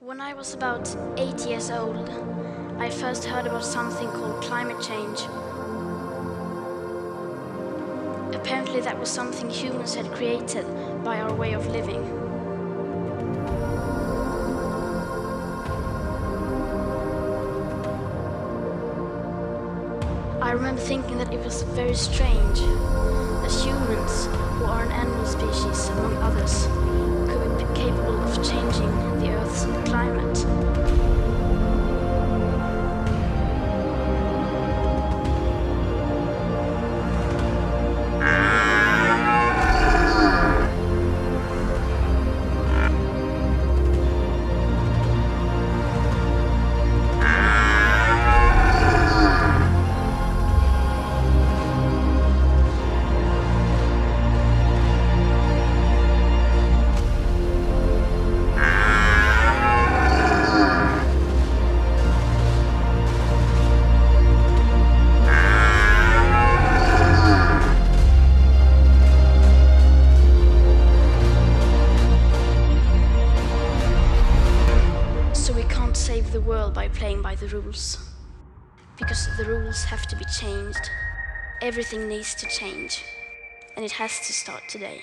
When I was about 8 years old, I first heard about something called climate change. Apparently that was something humans had created by our way of living. I remember thinking that it was very strange that humans, who are an animal species among others, could be capable of changing the Earth's climate. So we can't save the world by playing by the rules. Because the rules have to be changed. Everything needs to change. And it has to start today.